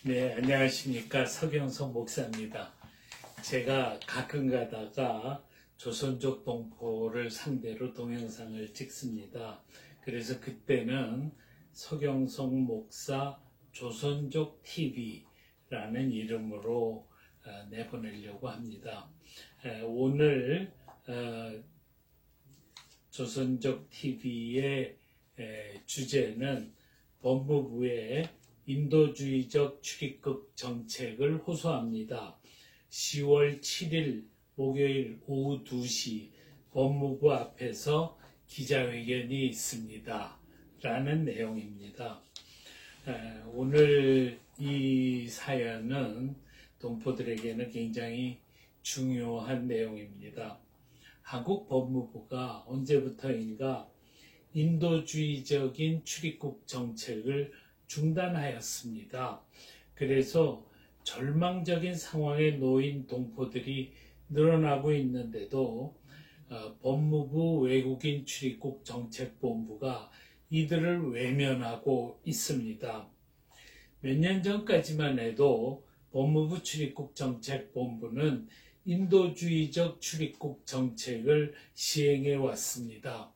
네, 안녕하십니까. 서경석 목사입니다. 제가 가끔 가다가 조선족 동포를 상대로 동영상을 찍습니다. 그래서 그때는 서경석 목사 조선족 TV라는 이름으로 내보내려고 합니다. 오늘 조선족 TV의 주제는 법무부의 인도주의적 출입국 정책을 호소합니다. 10월 7일 목요일 오후 2시 법무부 앞에서 기자회견이 있습니다. 라는 내용입니다. 오늘 이 사연은 동포들에게는 굉장히 중요한 내용입니다. 한국 법무부가 언제부터인가 인도주의적인 출입국 정책을 중단하였습니다. 그래서 절망적인 상황에 놓인 동포들이 늘어나고 있는데도 법무부 외국인 출입국 정책본부가 이들을 외면하고 있습니다. 몇 년 전까지만 해도 법무부 출입국 정책본부는 인도주의적 출입국 정책을 시행해 왔습니다.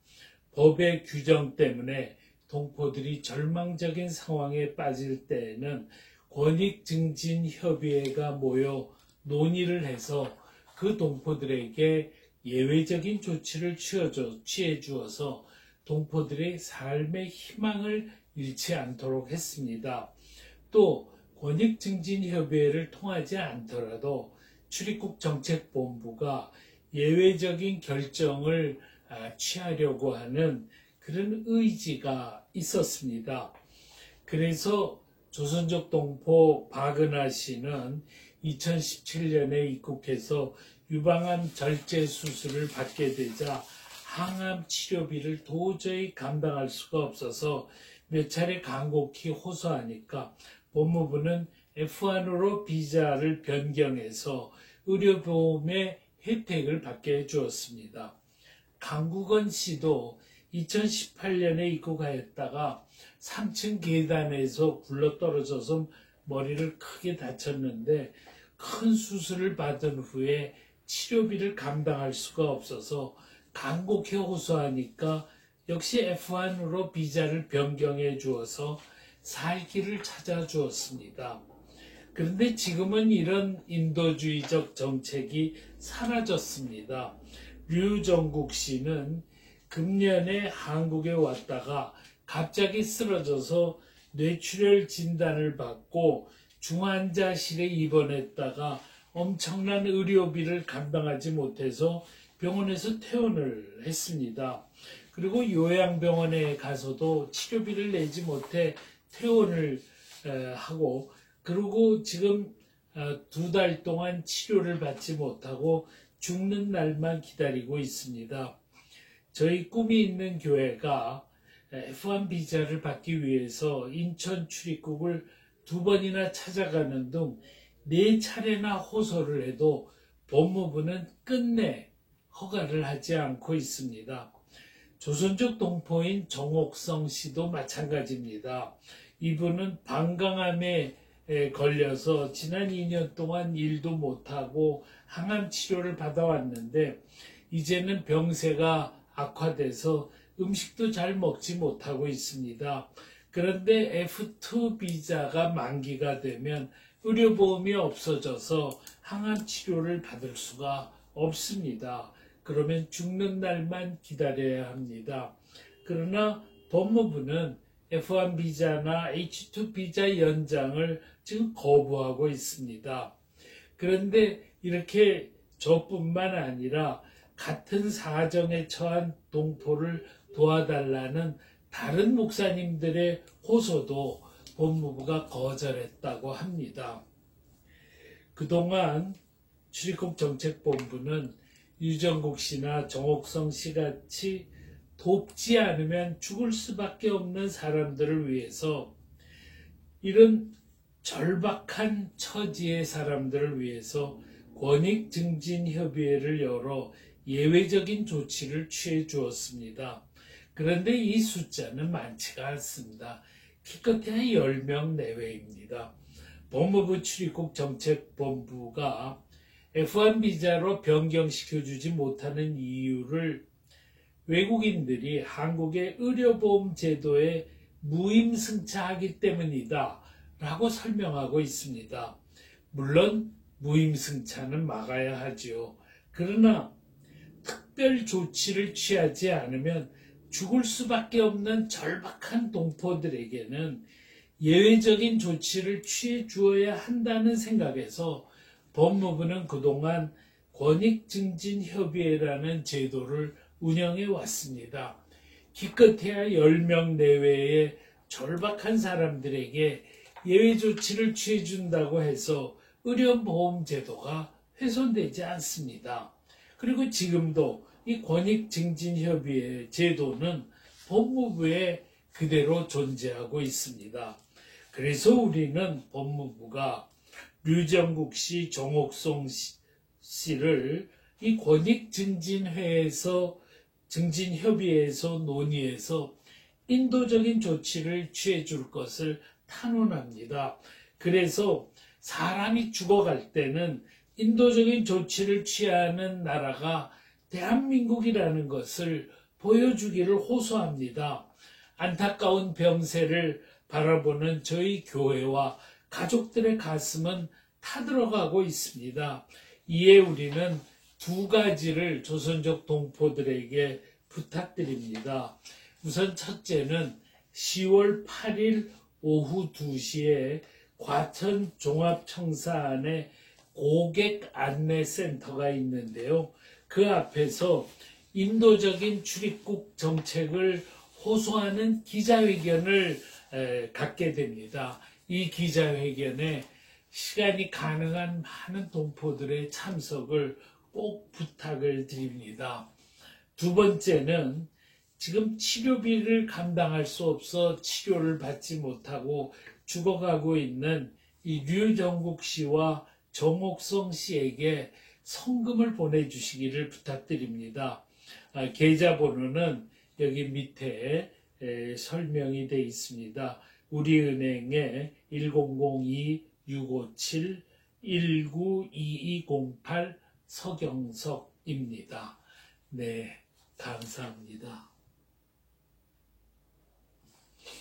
법의 규정 때문에 동포들이 절망적인 상황에 빠질 때에는 권익증진협의회가 모여 논의를 해서 그 동포들에게 예외적인 조치를 취해 주어서 동포들의 삶의 희망을 잃지 않도록 했습니다. 또 권익증진협의회를 통하지 않더라도 출입국정책본부가 예외적인 결정을 취하려고 하는 그런 의지가 있었습니다. 그래서 조선족 동포 박은하 씨는 2017년에 입국해서 유방암 절제 수술을 받게 되자 항암 치료비를 도저히 감당할 수가 없어서 몇 차례 간곡히 호소하니까 법무부는 F1으로 비자를 변경해서 의료보험의 혜택을 받게 해주었습니다. 강국원 씨도 2018년에 입국하였다가 3층 계단에서 굴러떨어져서 머리를 크게 다쳤는데 큰 수술을 받은 후에 치료비를 감당할 수가 없어서 간곡히 호소하니까 역시 F1으로 비자를 변경해 주어서 살 길을 찾아주었습니다. 그런데 지금은 이런 인도주의적 정책이 사라졌습니다. 류정국 씨는 금년에 한국에 왔다가 갑자기 쓰러져서 뇌출혈 진단을 받고 중환자실에 입원했다가 엄청난 의료비를 감당하지 못해서 병원에서 퇴원을 했습니다. 그리고 요양병원에 가서도 치료비를 내지 못해 퇴원을 하고 그리고 지금 2달 동안 치료를 받지 못하고 죽는 날만 기다리고 있습니다. 저희 꿈이 있는 교회가 F1 비자를 받기 위해서 인천 출입국을 2번이나 찾아가는 등 4차례나 호소를 해도 법무부는 끝내 허가를 하지 않고 있습니다. 조선족 동포인 정옥성 씨도 마찬가지입니다. 이분은 방광암에 걸려서 지난 2년 동안 일도 못하고 항암 치료를 받아왔는데 이제는 병세가 악화돼서 음식도 잘 먹지 못하고 있습니다. 그런데 F2 비자가 만기가 되면 의료보험이 없어져서 항암 치료를 받을 수가 없습니다. 그러면 죽는 날만 기다려야 합니다. 그러나 법무부는 F1 비자나 H2 비자 연장을 지금 거부하고 있습니다. 그런데 이렇게 저뿐만 아니라 같은 사정에 처한 동포를 도와달라는 다른 목사님들의 호소도 법무부가 거절했다고 합니다. 그동안 출입국정책본부는 유정국 씨나 정옥성 씨 같이 돕지 않으면 죽을 수밖에 없는 사람들을 위해서 이런 절박한 처지의 사람들을 위해서 권익증진협의회를 열어 예외적인 조치를 취해 주었습니다. 그런데 이 숫자는 많지가 않습니다. 기껏해야 10명 내외입니다. 법무부 출입국 정책본부가 F1 비자로 변경시켜주지 못하는 이유를 외국인들이 한국의 의료보험 제도에 무임승차하기 때문이다 라고 설명하고 있습니다. 물론 무임승차는 막아야 하지요. 그러나 특별 조치를 취하지 않으면 죽을 수밖에 없는 절박한 동포들에게는 예외적인 조치를 취해 주어야 한다는 생각에서 법무부는 그동안 권익증진협의회라는 제도를 운영해 왔습니다. 기껏해야 10명 내외의 절박한 사람들에게 예외 조치를 취해 준다고 해서 의료보험 제도가 훼손되지 않습니다. 그리고 지금도 이 권익증진협의회 제도는 법무부에 그대로 존재하고 있습니다. 그래서 우리는 법무부가 류정국 씨, 정옥송 씨를 이 증진협의회에서 논의해서 인도적인 조치를 취해 줄 것을 탄원합니다. 그래서 사람이 죽어갈 때는 인도적인 조치를 취하는 나라가 대한민국이라는 것을 보여주기를 호소합니다. 안타까운 병세를 바라보는 저희 교회와 가족들의 가슴은 타들어가고 있습니다. 이에 우리는 두 가지를 조선족 동포들에게 부탁드립니다. 우선 첫째는 10월 8일 오후 2시에 과천 종합청사 안에 고객 안내센터가 있는데요. 그 앞에서 인도적인 출입국 정책을 호소하는 기자회견을 갖게 됩니다. 이 기자회견에 시간이 가능한 많은 동포들의 참석을 꼭 부탁을 드립니다. 두 번째는 지금 치료비를 감당할 수 없어 치료를 받지 못하고 죽어가고 있는 이 류정국 씨와 정옥성 씨에게 성금을 보내주시기를 부탁드립니다. 계좌번호는 여기 밑에 설명이 되어 있습니다. 우리은행에 1002-657-192208 서경석입니다. 네, 감사합니다.